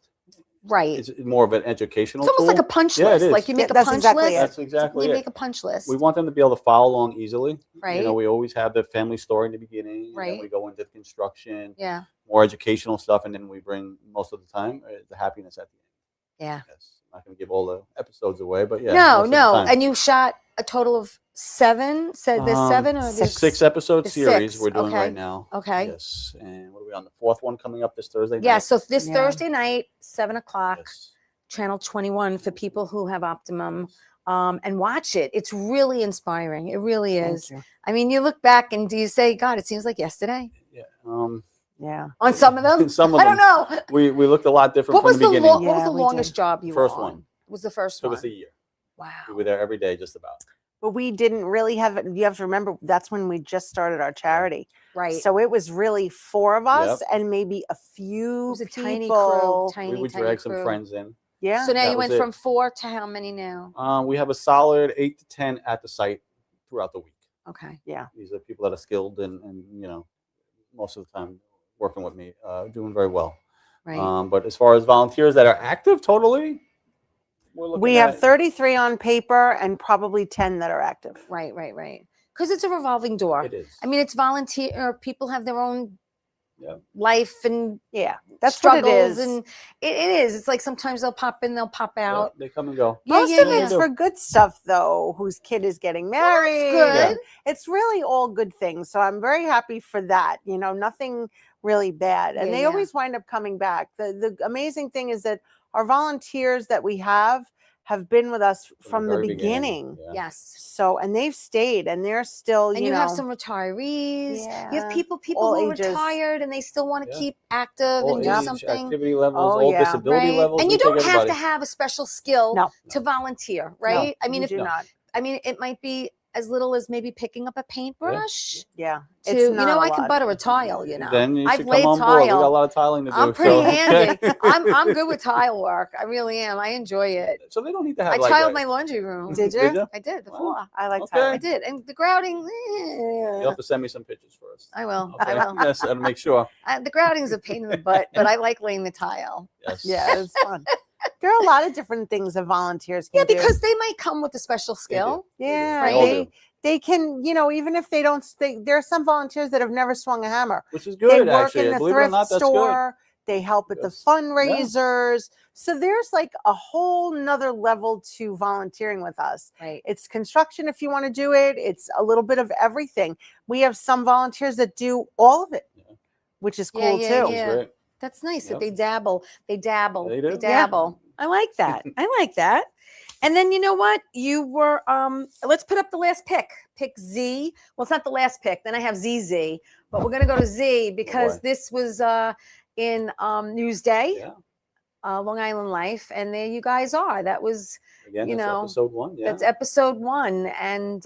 Right. It's more of an educational It's almost tool. like a punch Yeah, list. it is. Like you make a That's punch exactly list. it. That's exactly You it. make a punch list. We want them to be able to follow along easily. Right. We always have the family story in the beginning. Right. And then we go into construction. Yeah. More educational stuff, and then we bring most of the time the happiness at the end. Yeah. Yes. I'm not going to give all the episodes away, but yeah. No, most of the no. time. And you shot a total of 7. Said there's 7 or there's 6 episode there's series 6. we're doing Okay. right now. Okay. Yes. And what are we on the 4th one coming up this Thursday night? Yeah. So this Yeah. Thursday night, 7:00, Yes. channel 21 for people who have Optimum. And watch it. It's really inspiring. It really is. Thank you. I mean, you look back and do you say, God, it seems like yesterday? Yeah. Yeah. On some of them? Some of I don't them. know. We looked a lot different What from was the beginning. what was the Yeah, we longest did. job you First were on? one. Was the first Took one? us a year. Wow. We were there every day, just about. But we didn't really have it. You have to remember, that's when we just started our charity. Right. So it was really 4 of us and maybe a It few was a people. tiny crew. We would drag some friends in. Yeah. So now That you was went it. from 4 to how many now? We have a solid 8 to 10 at the site throughout the week. Okay. Yeah. These are people that are skilled and most of the time working with me, doing very well. Right. But as far as volunteers that are active, totally, we're looking We have at 33 on paper and probably 10 that are active. Right. Because it's a revolving door. It is. I mean, it's volunteer. People have their own Yeah. life and That's struggles, what it is. and it is. It's like sometimes they'll pop in, they'll pop Yeah, out. they come and go. Most yeah, of yeah. it's for good stuff, though, whose kid is getting married. good. and It's really all good things. So I'm very happy for that. Nothing really bad. And Yeah, they yeah. always wind up coming back. The amazing thing is that our volunteers that we have been with us from the very beginning. Yeah. Yes. So, and they've stayed and they're still, And you have some retirees. You have people all who are ages. retired and they still want to Yeah. keep active All and do age, something. activity levels, Oh, all yeah. disability Right. levels. And we you don't take have to everybody. have a special skill No. to volunteer, right? I mean, you if do not. I mean, it might be as little as maybe picking up a paintbrush. Yeah. To It's not a I can lot. butter a tile. Then you I've should laid come on board. We got a tile. lot of tiling to do. I'm pretty so, handy. I'm good with tile work. I really am. I enjoy it. So they don't need to have I like tiled a- my laundry room. Did you? Did you? I did the Wow. floor. I like Okay. tiling. I did, and the grouting. You'll have to send me some pictures first. I will. Okay. I will. Yes, and make sure. The grouting's a pain in the butt, but I like laying the tile. Yes. Yeah, it's fun. There are a lot of different things that volunteers can Yeah, do. because they might come with a special skill. Yeah, Right. They all do. they can, even if they don't, there are some volunteers that have never swung a hammer. Which is They good, work actually. in the Believe it or thrift not, that's store. They help at the Yes. fundraisers. So there's like a whole nother level to volunteering with us. Right. It's construction if you want to do it. It's a little bit of everything. We have some volunteers that do all of it, which is cool yeah, too. yeah. Great. That's nice Yep. that they dabble. They dabble. They do. They dabble. I like that. I like that. And then you know what? You were let's put up the last pick. Pick Z. Well, it's not the last pick. Then I have ZZ, but we're gonna go to Z because boy. this was in Newsday, Yeah. Long Island Life, and there you guys are. That was Again, you that's know, episode 1. Yeah. that's episode 1, and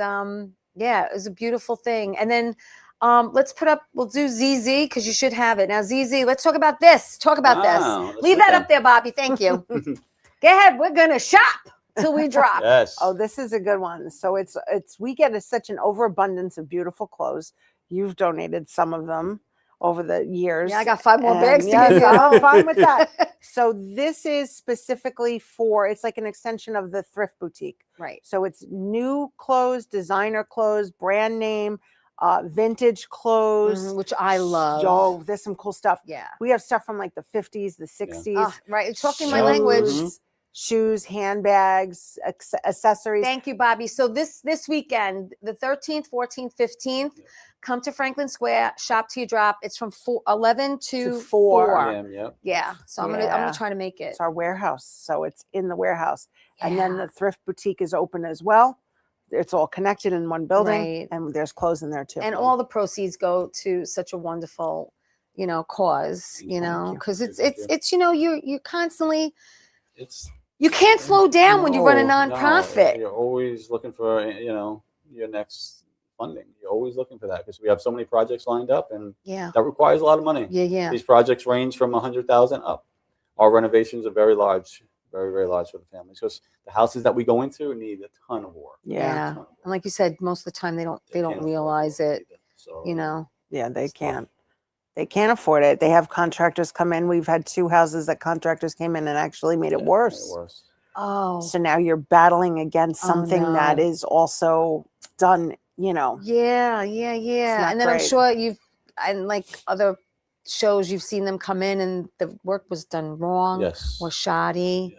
yeah, it was a beautiful thing. And then let's put up. We'll do ZZ because you should have it now. ZZ. Let's talk about this. Talk about Wow, this. let's Leave look that at up there, Bobby. Thank you. Go ahead. We're gonna shop till we drop. Yes. Oh, this is a good one. So it's we get such an overabundance of beautiful clothes. You've donated some of them over the years. Yeah, I got 5 more And bags to yes, give you. I'm fine with that. So this is specifically for, it's like an extension of the thrift boutique. Right. So it's new clothes, designer clothes, brand name, vintage clothes. Which I love. Oh, there's some cool stuff. Yeah. We have stuff from like the 50s, the 60s. Ah, right. You're talking my language. Mhm. shoes, handbags, accessories. Thank you, Bobby. So this weekend, the 13th, 14th, 15th, come to Franklin Square, shop till you drop. It's from 11 to 4. p.m. Yep. Yeah. So I'm gonna try to make it. It's our warehouse, so it's in the warehouse, and then the thrift boutique is open as well. It's all connected in one building, and there's clothes in there too. And all the proceeds go to such a wonderful, cause. Because it's you're constantly. You can't slow down when you run a nonprofit. You're always looking for your next funding. You're always looking for that because we have so many projects lined up, and that requires a lot of money. Yeah. These projects range from $100,000 up. Our renovations are very large, very, very large for the families because the houses that we go into need a ton of work. Yeah. And like you said, most of the time they don't realize it. So, Yeah, they can't. They can't afford it. They have contractors come in. We've had 2 houses that contractors came in and actually made it worse. Oh. So now you're battling against something that is also done, Yeah. And then I'm sure and like other shows, you've seen them come in and the work was done wrong or shoddy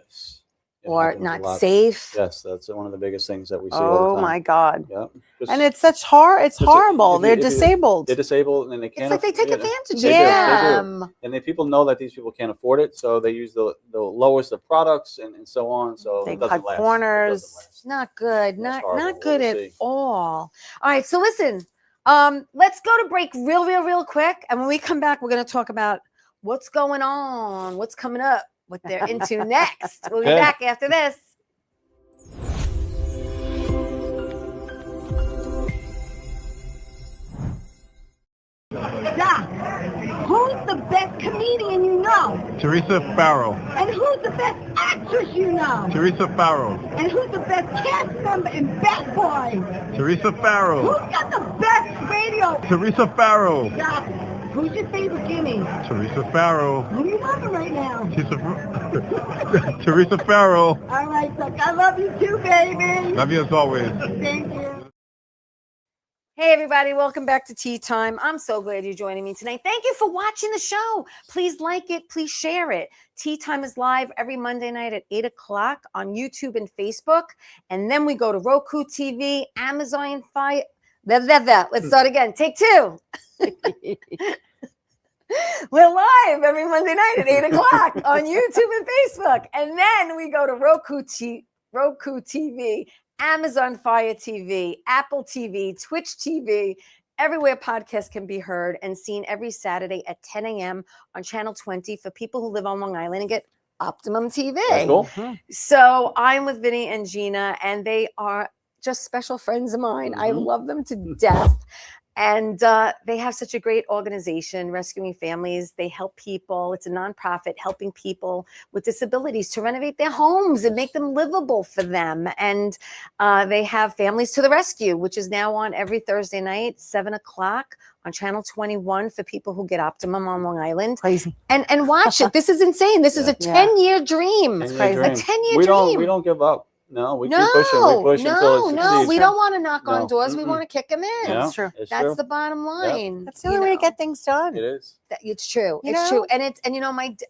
or not safe. Yes, that's one of the biggest things that we see all the time. Oh my God. Yeah. And it's horrible. They're disabled. They're disabled and they can't. It's like they take advantage of them. And people know that these people can't afford it, so they use the lowest of products and so on. So they it doesn't cut last. corners. Not good. Not good at all. All right. So listen, let's go to break real quick. And when we come back, we're going to talk about what's going on, what's coming up, what they're into next. We'll be back after this. Doc, who's the best comedian you know? Theresa Farrell. And who's the best actress you know? Theresa Farrell. And who's the best cast member in Bad Boys? Theresa Farrell. Who's got the best radio? Theresa Farrell. Doc, who's your favorite Jimmy? Theresa Farrell. Who are you loving right now? Theresa Farrell. All right, Doc, I love you too, baby. Love you as always. Thank you. Hey everybody, welcome back to Tea Time. I'm so glad you're joining me tonight. Thank you for watching the show. Please like it, please share it. Tea Time is live every Monday night at 8 o'clock on YouTube and Facebook. And then we go to Roku TV, Amazon Fire. Let's start again. Take 2. We're live every Monday night at 8 o'clock on YouTube and Facebook. And then we go to Roku TV, Amazon Fire TV, Apple TV, Twitch TV, everywhere podcasts can be heard and seen every Saturday at 10 a.m. on Channel 20 for people who live on Long Island and get Optimum TV. Cool. So I'm with Vinny and Gina, and they are just special friends of mine. I love them to death. And they have such a great organization, Rescuing Families. They help people. It's a nonprofit helping people with disabilities to renovate their homes and make them livable for them. And they have Families to the Rescue, which is now on every Thursday night, 7 o'clock on Channel 21 for people who get Optimum on Long Island. Crazy. And watch it. This is insane. This is a 10-year dream. It's crazy. A 10-year dream. We don't give up. No, we keep pushing. We push until it succeeds. We don't want to knock on doors. We want to kick them in. Yeah, That's true. That's the bottom line. Yep. That's the only way to get things done. It is. It's true. It's true. And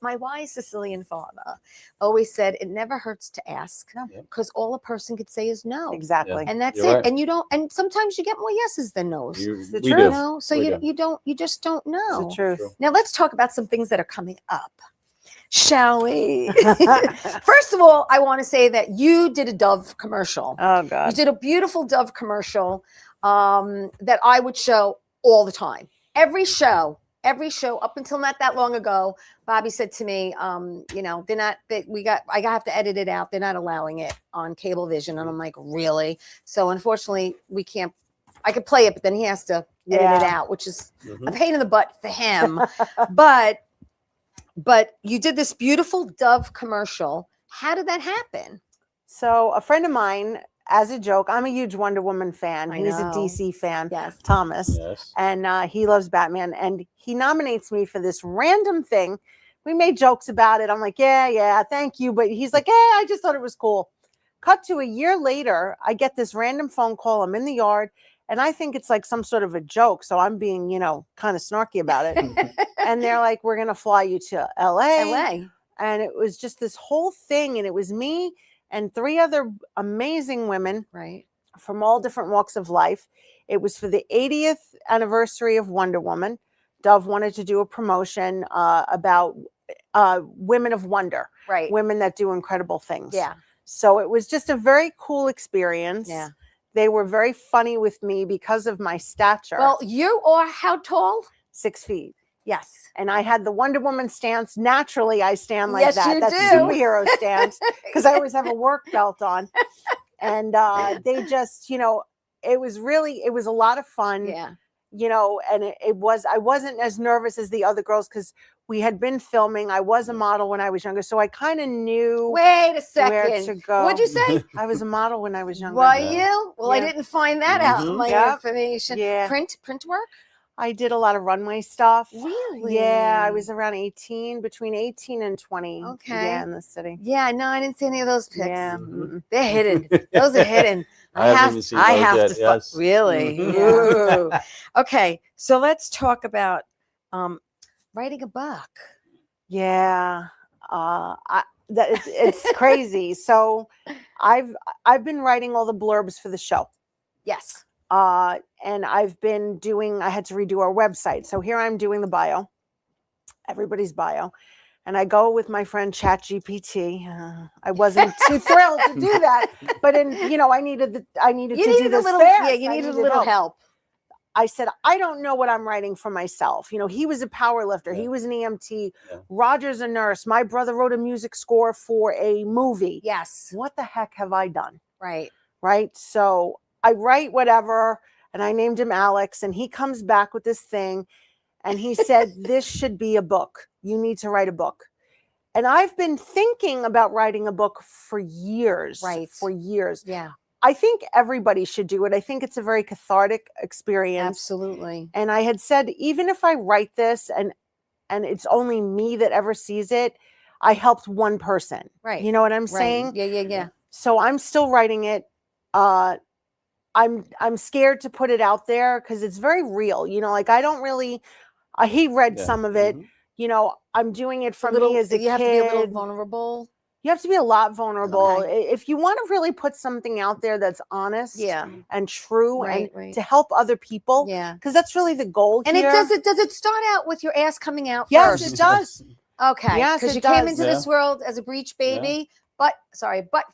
my wise Sicilian father always said it never hurts to ask because all a person could say is no. Exactly. And that's You're it. right. And you don't. And sometimes you get more yeses than no's. We You do. know. So you just don't know. It's the truth. Now let's talk about some things that are coming up. Shall we? First of all, I want to say that you did a Dove commercial. Oh, God. You did a beautiful Dove commercial that I would show all the time. Every show up until not that long ago, Bobby said to me, they're not, I have to edit it out. They're not allowing it on Cablevision. And I'm like, really? So unfortunately, we can't. I could play it, but then he has to edit it out, which is a pain in the butt for him. But you did this beautiful Dove commercial. How did that happen? So a friend of mine, as a joke, I'm a huge Wonder Woman fan. He's a DC fan, Thomas. Yes. And he loves Batman. And he nominates me for this random thing. We made jokes about it. I'm like, yeah, thank you. But he's like, I just thought it was cool. Cut to a year later, I get this random phone call. I'm in the yard. And I think it's like some sort of a joke. So I'm being, kind of snarky about it. And they're like, we're going to fly you to LA. and it was just this whole thing, and it was me and 3 other amazing women, right, from all different walks of life. It was for the 80th anniversary of Wonder Woman. Dove wanted to do a promotion about women of wonder, right, women that do incredible things. yeah, So it was just a very cool experience. yeah. They were very funny with me because of my stature. Well, you are how tall? 6 feet. Yes. And I had the Wonder Woman stance. Naturally, I stand like Yes, that. you That's do. superhero stance, because I always have a work belt on. And they just, it was a lot of fun. Yeah. And I wasn't as nervous as the other girls because we had been filming. I was a model when I was younger, so I kind of knew Wait a second. where to go. What'd you say? I was a model when I was younger. Were you? Well, I Yeah. didn't find that out in my Yep. information. Yeah. Print work? I did a lot of runway stuff. Really? Yeah, I was around between 18 and 20. Okay. Yeah, in the city. Yeah, no, I didn't see any of those pics. Yeah. They're hidden. Those are hidden. I haven't even seen I those have yet, to yes. really. Ooh. Okay, so let's talk about writing a book. Yeah. It's crazy. So I've been writing all the blurbs for the show. Yes. And I had to redo our website. So here I'm doing the bio, everybody's bio. And I go with my friend ChatGPT. I wasn't too thrilled to do that, but I needed to do this fast. Yeah, you needed a little help. I said, I don't know what I'm writing for myself. He was a power lifter. He was an EMT. Yeah. Roger's a nurse. My brother wrote a music score for a movie. Yes. What the heck have I done? Right. Right. So I write whatever, and I named him Alex, and he comes back with this thing, and he said, this should be a book. You need to write a book. And I've been thinking about writing a book for years. Right. For years. Yeah. I think everybody should do it. I think it's a very cathartic experience. Absolutely. And I had said, even if I write this and it's only me that ever sees it, I helped one person. Right. You know what I'm Right. saying? Yeah. So I'm still writing it. I'm scared to put it out there because it's very real. I don't really. He read some of it. I'm doing it for me as a kid. You have to be a little vulnerable. You have to be a lot vulnerable. Okay. If you want to really put something out there that's honest and true Right. to help other people. Yeah. Because that's really the goal And here. does it start out with your ass coming out Yes, first? it does. Okay. Yes, Because it you came does. into this world as a breech baby, but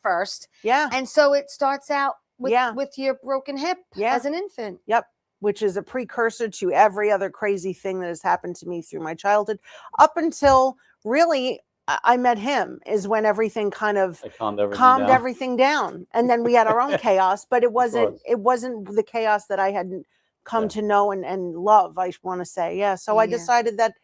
first. Yeah. And so it starts out with, Yeah. with your broken hip as an infant. Yep. Which is a precursor to every other crazy thing that has happened to me through my childhood up until really I met him is when everything kind of calmed everything down. And then we had our own chaos, but it wasn't the chaos that I had come to know and love, I want to say. Yeah. So I decided that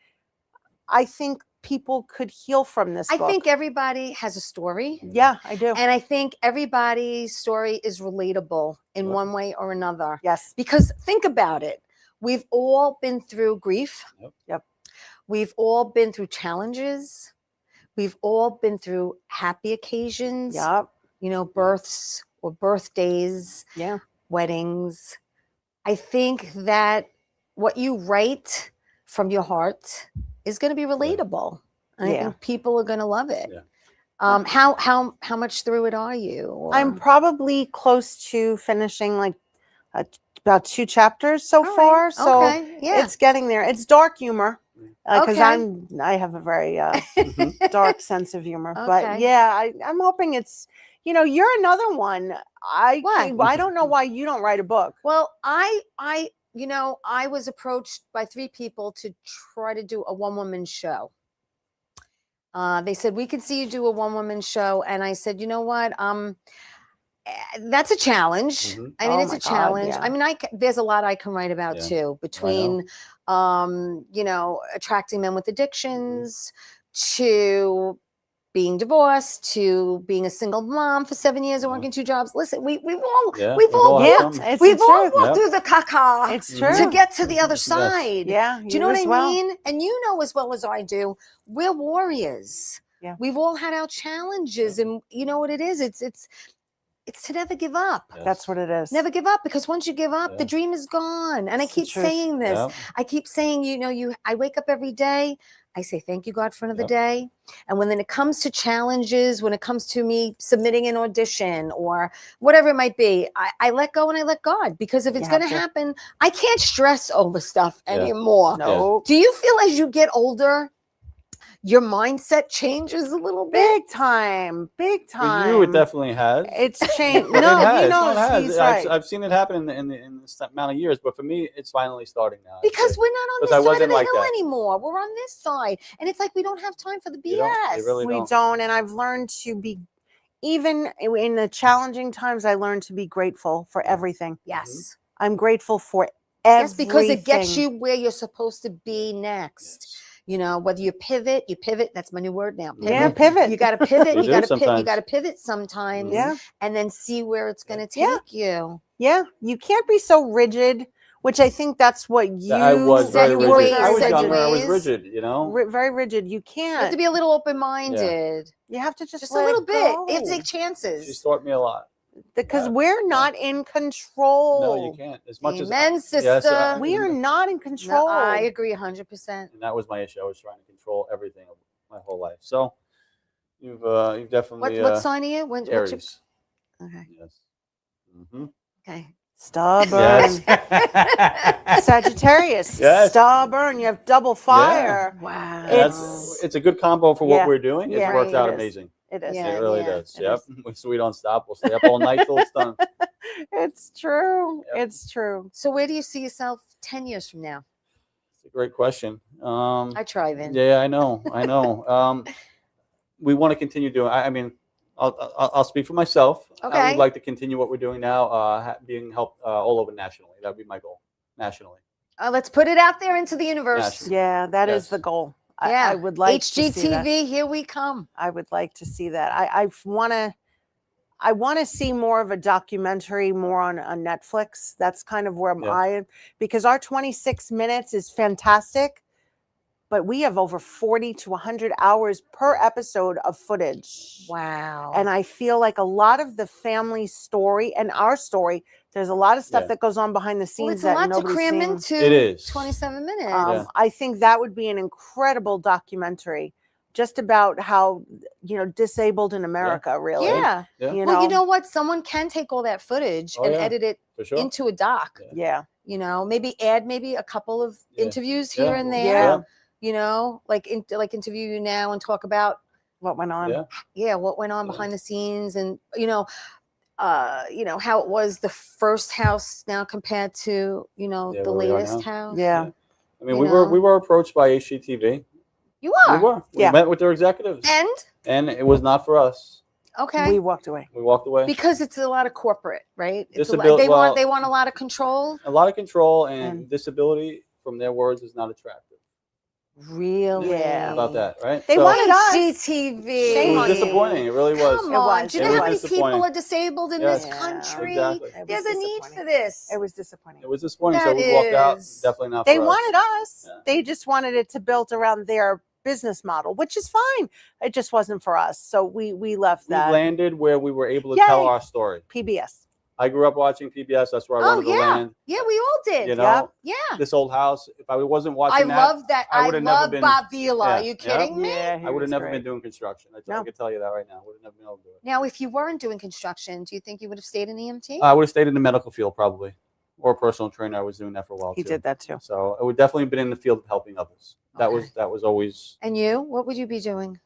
I think people could heal from this book. I think everybody has a story. Yeah, I do. And I think everybody's story is relatable in one way or another. Yes. Because think about it. We've all been through grief. Yep. We've all been through challenges. We've all been through happy occasions. Yep. Births or birthdays. Yeah. Weddings. I think that what you write from your heart is going to be relatable. And I think people are going to love it. Yeah. How much through it are you? Or? I'm probably close to finishing about 2 chapters so far. So it's getting there. It's dark humor because I have a very dark sense of humor. But yeah, I'm hoping it's, you're another one. I don't know why you don't write a book. Well, I was approached by 3 people to try to do a one-woman show. They said, we can see you do a one-woman show. And I said, you know what? That's a challenge. I mean, it's a challenge. Yeah. I mean, there's a lot I can write about too, between, attracting men with addictions to being divorced to being a single mom for 7 years and working 2 jobs. Listen, we've all walked through the caca. It's true. To get to the other side. Yeah. Do you know what I mean? And you know as well as I do, we're warriors. Yeah. We've all had our challenges, and you know what it is? It's to never give up. Yes. That's what it is. Never give up, because once you give up, the dream is gone. And I keep saying this. I keep saying, I wake up every day I say, thank you, God, for another day. And when then it comes to challenges, when it comes to me submitting an audition or whatever it might be, I let go and I let God, because if it's going to happen, I can't stress over stuff anymore. No. Do you feel as you get older, your mindset changes a little bit? Big time. For you, it definitely has. It's changed. It No, has. he knows. No, it has. He's right. I've seen it happen in this amount of years, but for me, it's finally starting now. Because we're not on this I side of wasn't the like hill that. anymore. We're on this side. And it's like we don't have time for the BS. We don't. And I've learned to be, even in the challenging times, I learned to be grateful for everything. Yes. I'm grateful for everything. Yes, because it gets you where you're supposed to be next. You know, whether you pivot, that's my new word now. Pivot. Yeah, pivot. You got to pivot. We you do got to sometimes. you got to pivot sometimes. Yeah. And then see where it's going to take you. Yeah. You can't be so rigid, which I think that's what you I was very you were rigid. I was very younger. I was ways. rigid. You know, very rigid. You You can't. have to be a little open-minded. You have to just a let little it bit. go. You have to take chances. she's taught me a lot. Because we're not in control. No, you can't. As much Amen, as sister. We are not in control. No, I agree 100%. And that was my issue. I was trying to control everything my whole life. So you've definitely. What sign are you? Aries. Okay. Yes. Mm-hmm. Okay. Stubborn. Yes. Sagittarius. Yes. Stubborn. You have double fire. Wow. It's a good combo for what we're doing. It works out it is. amazing. It is. It really does. It Yep. is. So we don't stop. We'll stay up all night till it's done. It's true. It's true. So where do you see yourself 10 years from now? It's a great question. I try then. Yeah, I know. We want to continue doing. I mean, I'll speak for myself. I Okay. would like to continue what we're doing now, being helped all over nationally. That would be my goal, nationally. Let's put it out there into the universe. Nationally. Yeah, that is the goal. Yeah. I would like to see that. HGTV, here we come. I would like to see that. I want to see more of a documentary, more on Netflix. That's kind of where I am, because our 26 minutes is fantastic, but we have over 40 to 100 hours per episode of footage. Wow. And I feel like a lot of the family story and our story, there's a lot of stuff that goes on behind the scenes Well, it's a that lot to nobody's cram seen. into It is. 27 minutes. I think that would be an incredible documentary, just about how, disabled in America, really. Yeah. You Well, you know? know what? Someone can take all that footage and edit it For sure. into a doc. Yeah. You know, maybe add a couple of interviews here and there. Yeah. You know, like interview you now and talk about what went on. Yeah, what went on behind the scenes, and how it was the first house now compared to the where we are latest now. house. Yeah. I mean, we were approached by HGTV. You are. We were. We met with their executives. And it was not for us. Okay. We walked away. We walked away. Because it's a lot of corporate, right? It's Disability- they want a lot of control. A lot of control, and disability, from their words, is not attractive. Really? Yeah. How about that, right? They So- wanted us. HGTV. It was disappointing. It really was. Come on. Do you know how many disappointing. people are disabled in Yes. this country? Exactly. There's a need for this. It was disappointing. It was disappointing. So That we walked out. is. Definitely not They for us. wanted us. They just wanted it to build around their business model, which is fine. It just wasn't for us. So we left We that. landed where we were able to tell Yay. our story. PBS. I grew up watching PBS. That's where I wanted to land. Yeah, we all did. You know, Yeah. this old house. If I wasn't I watching that, love that. I would have never love been. Bob Vila. Yeah, Are you kidding me? Yeah, I would have never been doing construction. I can tell you that right now. I would have never been able to do it. Now, if you weren't doing construction, do you think you would have stayed in EMT? I would have stayed in the medical field probably, or a personal trainer. I was doing that for a while. He too. did that too. So I would definitely been in the field of helping others. That was always. And you, what would you be doing?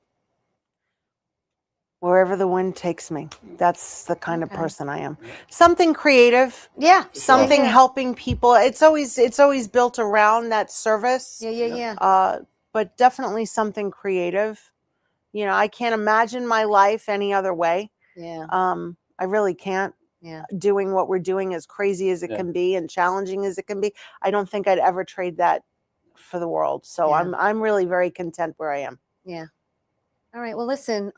Wherever the wind takes me. That's the kind of person I am. Something creative. Yeah. Something helping people. It's always built around that service. Yeah. But definitely something creative. I can't imagine my life any other way. Yeah. I really can't. Yeah. Doing what we're doing, as crazy as it can be and challenging as it can be, I don't think I'd ever trade that for the world. So I'm really very content where I am. Yeah. All right. Well, listen,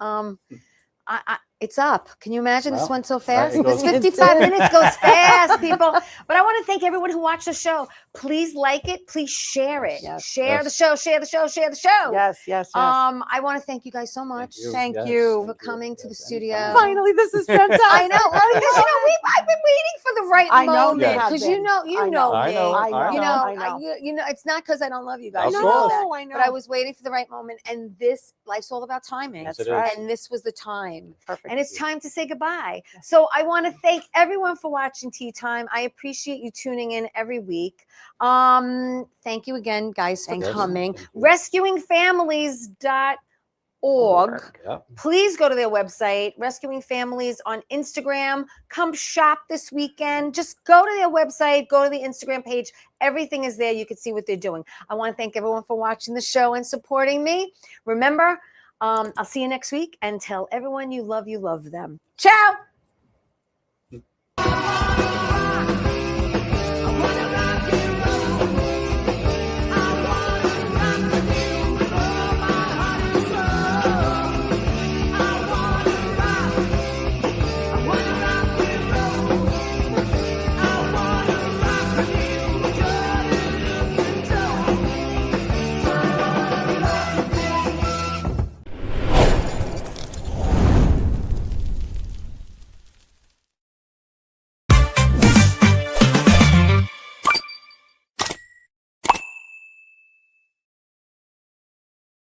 it's up. Can you imagine this went so fast? It This goes- 55 minutes goes fast, people. But I want to thank everyone who watched the show. Please like it. Please share it. Share the show. Share the show. Share the show. Yes. I want to thank you guys so much. Thank you for coming to the studio. Finally, this is fantastic. I know. Well, because I've been waiting for the right I know moment, you have because been. you know me. I know. I know. You know, it's not because I don't love you guys. Of You know course. that. I know. But I was waiting for the right moment, and this life's all about timing. Yes, it is. And this was the time. Perfect. And it's time to say goodbye. So I want to thank everyone for watching Tea Time. I appreciate you tuning in every week. Thank you again, guys, for coming. RescuingFamilies.org. Yep. Please go to their website, Rescuing Families on Instagram. Come shop this weekend. Just go to their website, go to the Instagram page. Everything is there. You can see what they're doing. I want to thank everyone for watching the show and supporting me. Remember, I'll see you next week, and tell everyone you love them. Ciao.